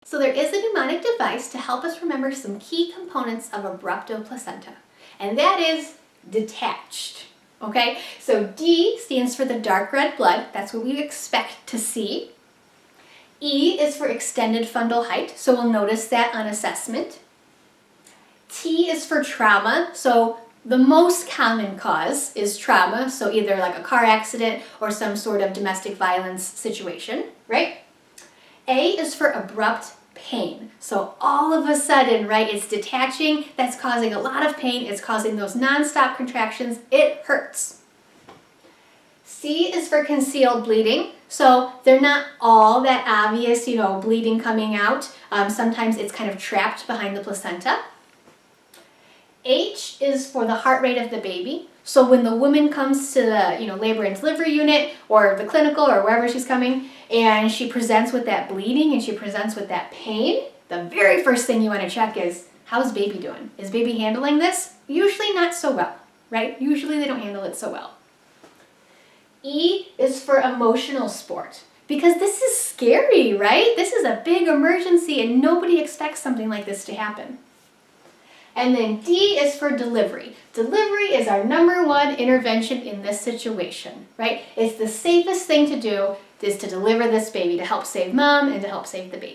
So there is a mnemonic device to help us remember some key components of Abruptio Placenta, and that is detached. Okay, so D stands for the dark red blood. That's what we expect to see. E is for extended fundal height, so we'll notice that on assessment. T is for trauma, so the most common cause is trauma, so either like a car accident or some sort of domestic violence situation, right? A is for abrupt pain. So all of a sudden, right, it's detaching, that's causing a lot of pain, it's causing those non-stop contractions, it hurts. C is for concealed bleeding. So they're not all that obvious, bleeding coming out. Sometimes it's kind of trapped behind the placenta. H is for the heart rate of the baby. So when the woman comes to the labor and delivery unit or the clinical or wherever she's coming and she presents with that bleeding and she presents with that pain, the very first thing you want to check is, how's baby doing? Is baby handling this? Usually not so well, right? Usually they don't handle it so well. E is for emotional support, because this is scary, right? This is a big emergency and nobody expects something like this to happen. And then D is for delivery. Delivery is our #1 intervention in this situation, right? It's the safest thing to do is to deliver this baby to help save mom and to help save the baby.